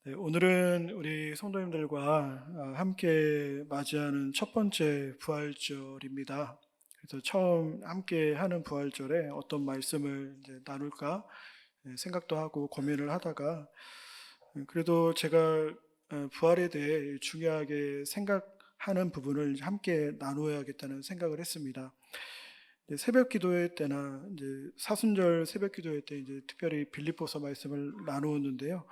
네, 오늘은 우리 성도님들과 함께 맞이하는 첫 번째 부활절입니다. 그래서 처음 함께 하는 부활절에 어떤 말씀을 이제 나눌까 생각도 하고 고민을 하다가 그래도 제가 부활에 대해 중요하게 생각하는 부분을 함께 나누어야겠다는 생각을 했습니다. 새벽 기도회 때나 이제 사순절 새벽 기도회 때 이제 특별히 빌립보서 말씀을 나누었는데요.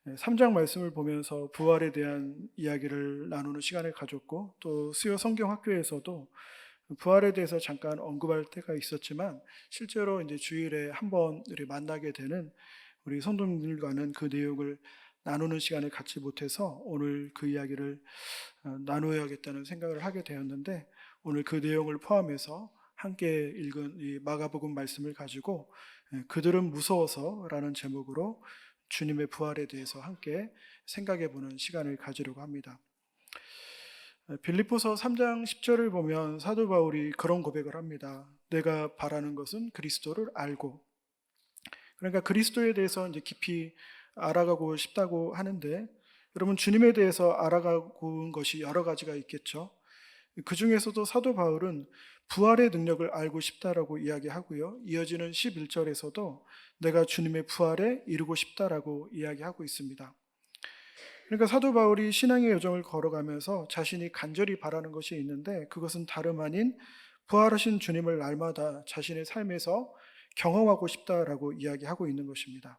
3장 말씀을 보면서 부활에 대한 이야기를 나누는 시간을 가졌고, 또 수요 성경 학교에서도 부활에 대해서 잠깐 언급할 때가 있었지만 실제로 이제 주일에 한번 우리 만나게 되는 우리 성도님들과는 그 내용을 나누는 시간을 갖지 못해서 오늘 그 이야기를 나누어야겠다는 생각을 하게 되었는데, 오늘 그 내용을 포함해서 함께 읽은 이 마가복음 말씀을 가지고 그들은 무서워서라는 제목으로 주님의 부활에 대해서 함께 생각해 보는 시간을 가지려고 합니다. 빌립보서 3장 10절을 보면 사도 바울이 그런 고백을 합니다. 내가 바라는 것은 그리스도를 알고, 그러니까 그리스도에 대해서 이제 깊이 알아가고 싶다고 하는데, 여러분 주님에 대해서 알아가고 온 것이 여러 가지가 있겠죠. 그 중에서도 사도 바울은 부활의 능력을 알고 싶다라고 이야기하고요. 이어지는 11절에서도 내가 주님의 부활에 이르고 싶다라고 이야기하고 있습니다. 그러니까 사도 바울이 신앙의 여정을 걸어가면서 자신이 간절히 바라는 것이 있는데, 그것은 다름 아닌 부활하신 주님을 날마다 자신의 삶에서 경험하고 싶다라고 이야기하고 있는 것입니다.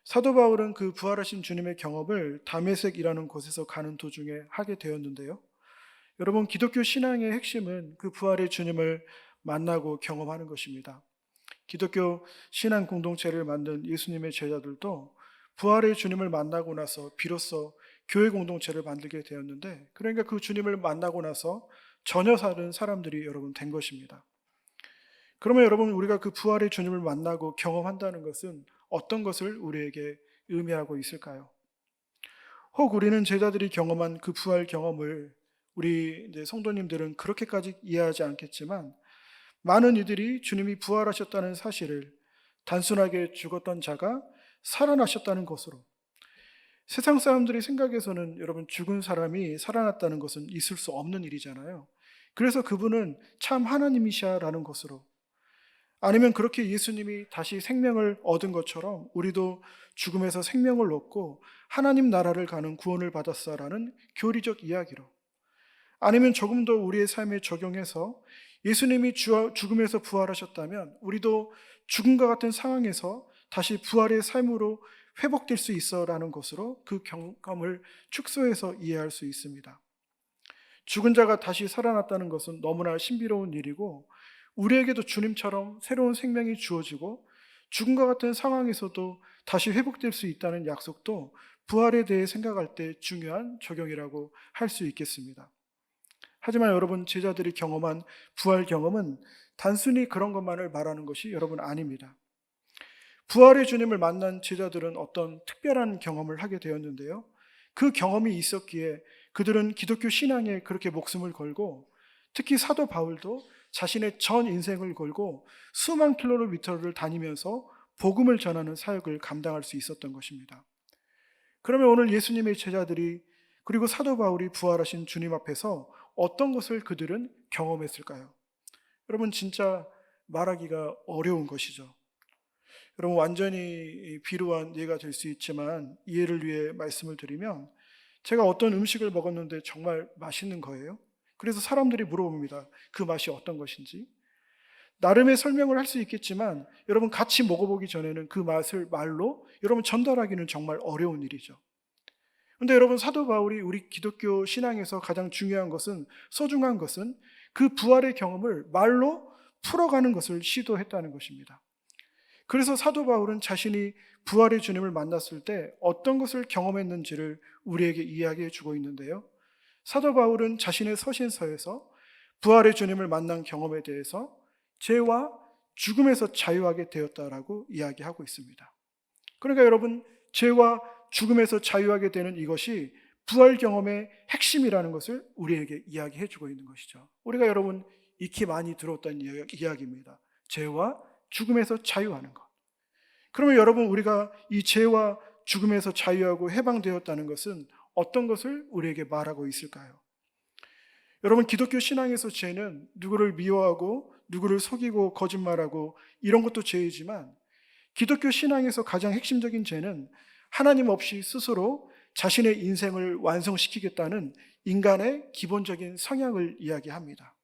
사도 바울은 그 부활하신 주님의 경험을 다메섹이라는 곳에서 가는 도중에 하게 되었는데요. 여러분, 기독교 신앙의 핵심은 그 부활의 주님을 만나고 경험하는 것입니다. 기독교 신앙 공동체를 만든 예수님의 제자들도 부활의 주님을 만나고 나서 비로소 교회 공동체를 만들게 되었는데, 그러니까 그 주님을 만나고 나서 전혀 다른 사람들이 여러분 된 것입니다. 그러면 여러분, 우리가 그 부활의 주님을 만나고 경험한다는 것은 어떤 것을 우리에게 의미하고 있을까요? 혹 우리는 제자들이 경험한 그 부활 경험을 우리 이제 성도님들은 그렇게까지 이해하지 않겠지만, 많은 이들이 주님이 부활하셨다는 사실을 단순하게 죽었던 자가 살아나셨다는 것으로, 세상 사람들의 생각에서는 여러분 죽은 사람이 살아났다는 것은 있을 수 없는 일이잖아요. 그래서 그분은 참 하나님이시라는 것으로, 아니면 그렇게 예수님이 다시 생명을 얻은 것처럼 우리도 죽음에서 생명을 얻고 하나님 나라를 가는 구원을 받았다라는 교리적 이야기로, 아니면 조금 더 우리의 삶에 적용해서 예수님이 죽음에서 부활하셨다면 우리도 죽음과 같은 상황에서 다시 부활의 삶으로 회복될 수 있어라는 것으로 그 경험을 축소해서 이해할 수 있습니다. 죽은 자가 다시 살아났다는 것은 너무나 신비로운 일이고, 우리에게도 주님처럼 새로운 생명이 주어지고 죽음과 같은 상황에서도 다시 회복될 수 있다는 약속도 부활에 대해 생각할 때 중요한 적용이라고 할 수 있겠습니다. 하지만 여러분, 제자들이 경험한 부활 경험은 단순히 그런 것만을 말하는 것이 여러분 아닙니다. 부활의 주님을 만난 제자들은 어떤 특별한 경험을 하게 되었는데요. 그 경험이 있었기에 그들은 기독교 신앙에 그렇게 목숨을 걸고, 특히 사도 바울도 자신의 전 인생을 걸고 수만 킬로미터를 다니면서 복음을 전하는 사역을 감당할 수 있었던 것입니다. 그러면 오늘 예수님의 제자들이, 그리고 사도 바울이 부활하신 주님 앞에서 어떤 것을 그들은 경험했을까요? 여러분, 진짜 말하기가 어려운 것이죠. 여러분, 완전히 비루한 예가 될 수 있지만 이해를 위해 말씀을 드리면, 제가 어떤 음식을 먹었는데 정말 맛있는 거예요. 그래서 사람들이 물어봅니다. 그 맛이 어떤 것인지. 나름의 설명을 할 수 있겠지만 여러분, 같이 먹어보기 전에는 그 맛을 말로 여러분 전달하기는 정말 어려운 일이죠. 그런데 여러분, 사도 바울이 우리 기독교 신앙에서 가장 중요한 것은, 소중한 것은 그 부활의 경험을 말로 풀어가는 것을 시도했다는 것입니다. 그래서 사도 바울은 자신이 부활의 주님을 만났을 때 어떤 것을 경험했는지를 우리에게 이야기해 주고 있는데요. 사도 바울은 자신의 서신서에서 부활의 주님을 만난 경험에 대해서 죄와 죽음에서 자유하게 되었다라고 이야기하고 있습니다. 그러니까 여러분, 죄와 죽음에서 자유하게 되는 이것이 부활 경험의 핵심이라는 것을 우리에게 이야기해 주고 있는 것이죠. 우리가 여러분 익히 많이 들었던 이야기입니다. 죄와 죽음에서 자유하는 것. 그러면 여러분, 우리가 이 죄와 죽음에서 자유하고 해방되었다는 것은 어떤 것을 우리에게 말하고 있을까요? 여러분, 기독교 신앙에서 죄는 누구를 미워하고 누구를 속이고 거짓말하고 이런 것도 죄이지만, 기독교 신앙에서 가장 핵심적인 죄는 하나님 없이 스스로 자신의 인생을 완성시키겠다는 인간의 기본적인 성향을 이야기합니다.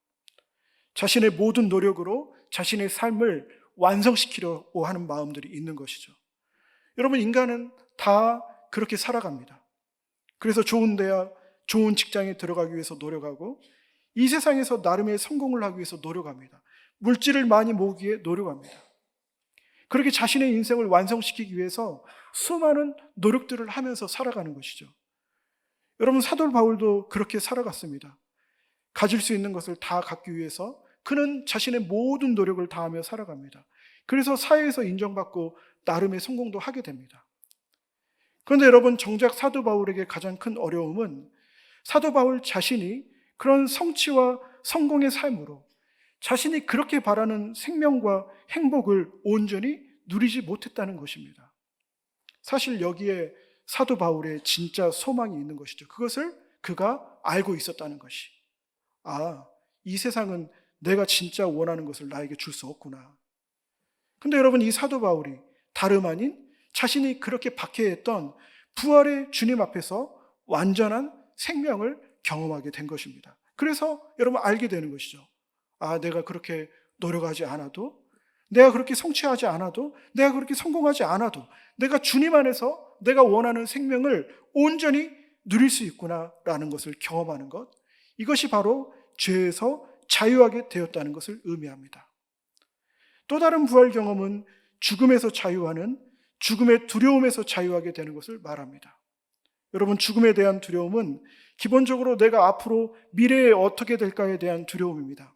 자신의 모든 노력으로 자신의 삶을 완성시키려고 하는 마음들이 있는 것이죠. 여러분, 인간은 다 그렇게 살아갑니다. 그래서 좋은 대학, 좋은 직장에 들어가기 위해서 노력하고, 이 세상에서 나름의 성공을 하기 위해서 노력합니다. 물질을 많이 모으기에 노력합니다. 그렇게 자신의 인생을 완성시키기 위해서 수많은 노력들을 하면서 살아가는 것이죠. 여러분, 사도 바울도 그렇게 살아갔습니다. 가질 수 있는 것을 다 갖기 위해서 그는 자신의 모든 노력을 다하며 살아갑니다. 그래서 사회에서 인정받고 나름의 성공도 하게 됩니다. 그런데 여러분, 정작 사도 바울에게 가장 큰 어려움은 사도 바울 자신이 그런 성취와 성공의 삶으로 자신이 그렇게 바라는 생명과 행복을 온전히 누리지 못했다는 것입니다. 사실 여기에 사도 바울의 진짜 소망이 있는 것이죠. 그것을 그가 알고 있었다는 것이, 이 세상은 내가 진짜 원하는 것을 나에게 줄 수 없구나. 근데 여러분, 이 사도 바울이 다름 아닌 자신이 그렇게 박해했던 부활의 주님 앞에서 완전한 생명을 경험하게 된 것입니다. 그래서 여러분, 알게 되는 것이죠. 내가 그렇게 노력하지 않아도, 내가 그렇게 성취하지 않아도, 내가 그렇게 성공하지 않아도 내가 주님 안에서 내가 원하는 생명을 온전히 누릴 수 있구나라는 것을 경험하는 것, 이것이 바로 죄에서 자유하게 되었다는 것을 의미합니다. 또 다른 부활 경험은 죽음에서 자유하는, 죽음의 두려움에서 자유하게 되는 것을 말합니다. 여러분, 죽음에 대한 두려움은 기본적으로 내가 앞으로 미래에 어떻게 될까에 대한 두려움입니다.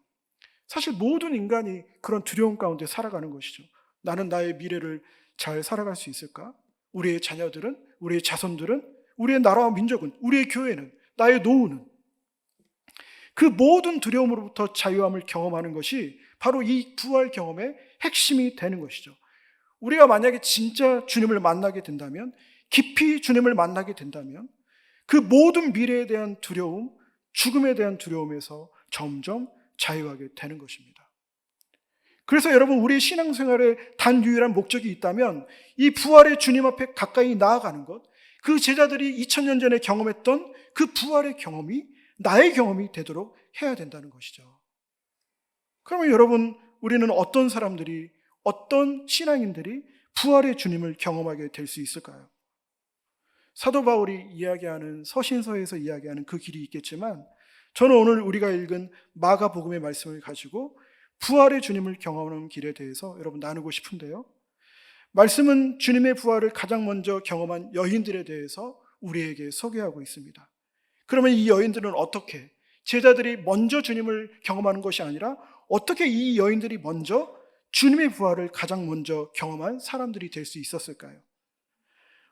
사실 모든 인간이 그런 두려움 가운데 살아가는 것이죠. 나는 나의 미래를 잘 살아갈 수 있을까? 우리의 자녀들은, 우리의 자손들은, 우리의 나라와 민족은, 우리의 교회는, 나의 노후는, 그 모든 두려움으로부터 자유함을 경험하는 것이 바로 이 부활 경험의 핵심이 되는 것이죠. 우리가 만약에 진짜 주님을 만나게 된다면, 깊이 주님을 만나게 된다면, 그 모든 미래에 대한 두려움, 죽음에 대한 두려움에서 점점 자유하게 되는 것입니다. 그래서 여러분, 우리의 신앙생활에 단 유일한 목적이 있다면 이 부활의 주님 앞에 가까이 나아가는 것, 그 제자들이 2000년 전에 경험했던 그 부활의 경험이 나의 경험이 되도록 해야 된다는 것이죠. 그러면 여러분, 우리는 어떤 사람들이, 어떤 신앙인들이 부활의 주님을 경험하게 될 수 있을까요? 사도 바울이 이야기하는, 서신서에서 이야기하는 그 길이 있겠지만, 저는 오늘 우리가 읽은 마가복음의 말씀을 가지고 부활의 주님을 경험하는 길에 대해서 여러분 나누고 싶은데요, 말씀은 주님의 부활을 가장 먼저 경험한 여인들에 대해서 우리에게 소개하고 있습니다. 그러면 이 여인들은 어떻게, 제자들이 먼저 주님을 경험하는 것이 아니라 어떻게 이 여인들이 먼저 주님의 부활을 가장 먼저 경험한 사람들이 될 수 있었을까요?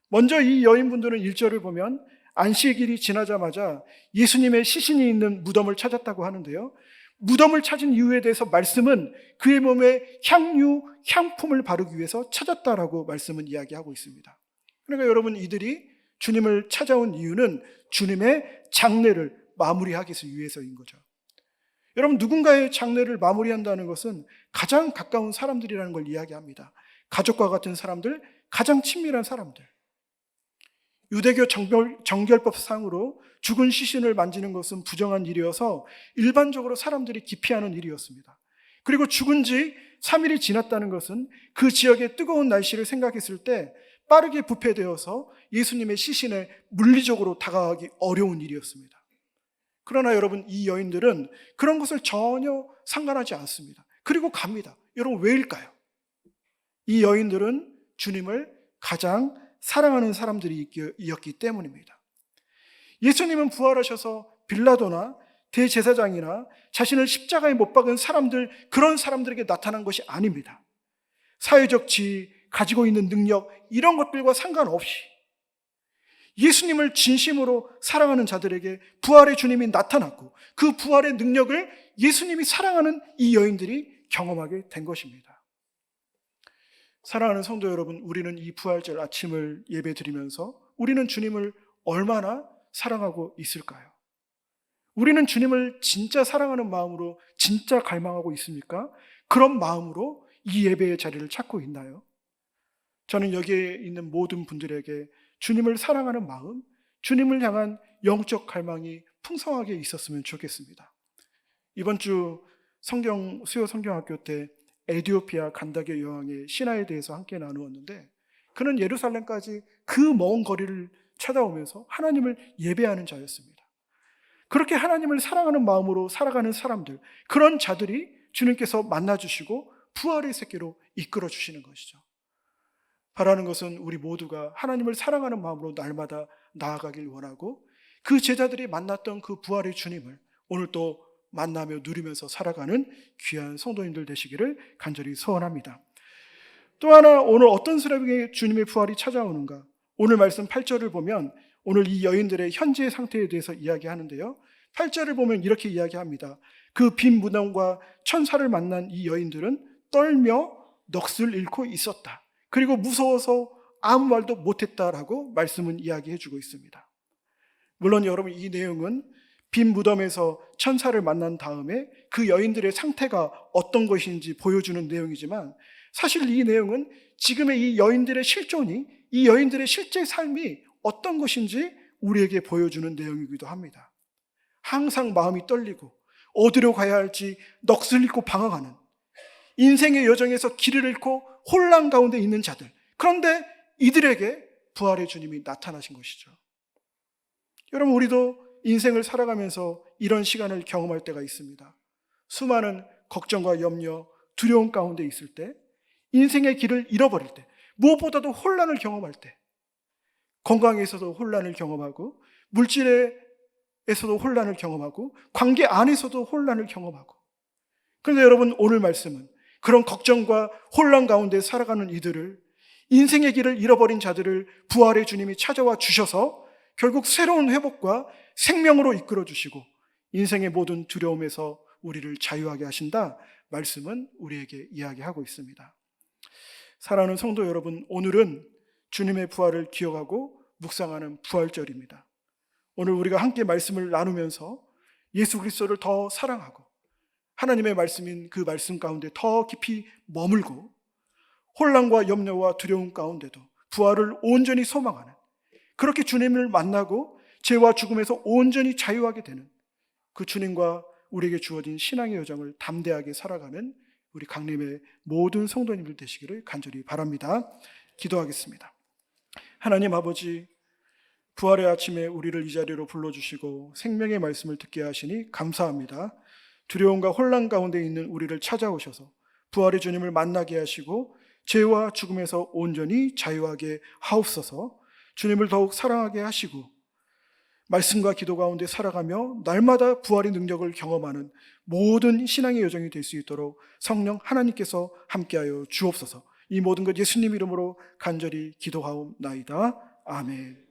먼저 이 여인분들은 1절을 보면 안식일이 지나자마자 예수님의 시신이 있는 무덤을 찾았다고 하는데요, 무덤을 찾은 이유에 대해서 말씀은 그의 몸에 향유, 향품을 바르기 위해서 찾았다라고 말씀은 이야기하고 있습니다. 그러니까 여러분, 이들이 주님을 찾아온 이유는 주님의 장례를 마무리하기 위해서인 거죠. 여러분, 누군가의 장례를 마무리한다는 것은 가장 가까운 사람들이라는 걸 이야기합니다. 가족과 같은 사람들, 가장 친밀한 사람들. 유대교 정결법상으로 죽은 시신을 만지는 것은 부정한 일이어서 일반적으로 사람들이 기피하는 일이었습니다. 그리고 죽은 지 3일이 지났다는 것은 그 지역의 뜨거운 날씨를 생각했을 때 빠르게 부패되어서 예수님의 시신에 물리적으로 다가가기 어려운 일이었습니다. 그러나 여러분, 이 여인들은 그런 것을 전혀 상관하지 않습니다. 그리고 갑니다. 여러분, 왜일까요? 이 여인들은 주님을 가장 사랑하는 사람들이었기 때문입니다. 예수님은 부활하셔서 빌라도나 대제사장이나 자신을 십자가에 못 박은 사람들, 그런 사람들에게 나타난 것이 아닙니다. 사회적 지위, 가지고 있는 능력, 이런 것들과 상관없이 예수님을 진심으로 사랑하는 자들에게 부활의 주님이 나타났고, 그 부활의 능력을 예수님이 사랑하는 이 여인들이 경험하게 된 것입니다. 사랑하는 성도 여러분, 우리는 이 부활절 아침을 예배드리면서 우리는 주님을 얼마나 사랑하고 있을까요? 우리는 주님을 진짜 사랑하는 마음으로 진짜 갈망하고 있습니까? 그런 마음으로 이 예배의 자리를 찾고 있나요? 저는 여기에 있는 모든 분들에게 주님을 사랑하는 마음, 주님을 향한 영적 갈망이 풍성하게 있었으면 좋겠습니다. 이번 주 수요 성경학교 때 에티오피아 간다게 여왕의 신화에 대해서 함께 나누었는데, 그는 예루살렘까지 그 먼 거리를 찾아오면서 하나님을 예배하는 자였습니다. 그렇게 하나님을 사랑하는 마음으로 살아가는 사람들, 그런 자들이 주님께서 만나주시고 부활의 세계로 이끌어 주시는 것이죠. 바라는 것은 우리 모두가 하나님을 사랑하는 마음으로 날마다 나아가길 원하고, 그 제자들이 만났던 그 부활의 주님을 오늘 또 만나며 누리면서 살아가는 귀한 성도님들 되시기를 간절히 소원합니다. 또 하나, 오늘 어떤 사람에게 주님의 부활이 찾아오는가? 오늘 말씀 8절을 보면 오늘 이 여인들의 현재 상태에 대해서 이야기하는데요, 8절을 보면 이렇게 이야기합니다. 그 빈 무덤과 천사를 만난 이 여인들은 떨며 넋을 잃고 있었다. 그리고 무서워서 아무 말도 못했다라고 말씀은 이야기해주고 있습니다. 물론 여러분, 이 내용은 빈 무덤에서 천사를 만난 다음에 그 여인들의 상태가 어떤 것인지 보여주는 내용이지만, 사실 이 내용은 지금의 이 여인들의 실존이, 이 여인들의 실제 삶이 어떤 것인지 우리에게 보여주는 내용이기도 합니다. 항상 마음이 떨리고 어디로 가야 할지 넋을 잃고 방황하는, 인생의 여정에서 길을 잃고 혼란 가운데 있는 자들, 그런데 이들에게 부활의 주님이 나타나신 것이죠. 여러분, 우리도 인생을 살아가면서 이런 시간을 경험할 때가 있습니다. 수많은 걱정과 염려, 두려움 가운데 있을 때, 인생의 길을 잃어버릴 때, 무엇보다도 혼란을 경험할 때, 건강에서도 혼란을 경험하고, 물질에서도 혼란을 경험하고, 관계 안에서도 혼란을 경험하고. 그런데 여러분, 오늘 말씀은 그런 걱정과 혼란 가운데 살아가는 이들을, 인생의 길을 잃어버린 자들을 부활의 주님이 찾아와 주셔서 결국 새로운 회복과 생명으로 이끌어 주시고 인생의 모든 두려움에서 우리를 자유하게 하신다, 말씀은 우리에게 이야기하고 있습니다. 사랑하는 성도 여러분, 오늘은 주님의 부활을 기억하고 묵상하는 부활절입니다. 오늘 우리가 함께 말씀을 나누면서 예수 그리스도를 더 사랑하고 하나님의 말씀인 그 말씀 가운데 더 깊이 머물고, 혼란과 염려와 두려움 가운데도 부활을 온전히 소망하는, 그렇게 주님을 만나고 죄와 죽음에서 온전히 자유하게 되는 그 주님과 우리에게 주어진 신앙의 여정을 담대하게 살아가는 우리 강림의 모든 성도님들 되시기를 간절히 바랍니다. 기도하겠습니다. 하나님 아버지, 부활의 아침에 우리를 이 자리로 불러주시고 생명의 말씀을 듣게 하시니 감사합니다. 두려움과 혼란 가운데 있는 우리를 찾아오셔서 부활의 주님을 만나게 하시고 죄와 죽음에서 온전히 자유하게 하옵소서. 주님을 더욱 사랑하게 하시고 말씀과 기도 가운데 살아가며 날마다 부활의 능력을 경험하는 모든 신앙의 여정이 될 수 있도록 성령 하나님께서 함께하여 주옵소서. 이 모든 것 예수님 이름으로 간절히 기도하옵나이다. 아멘.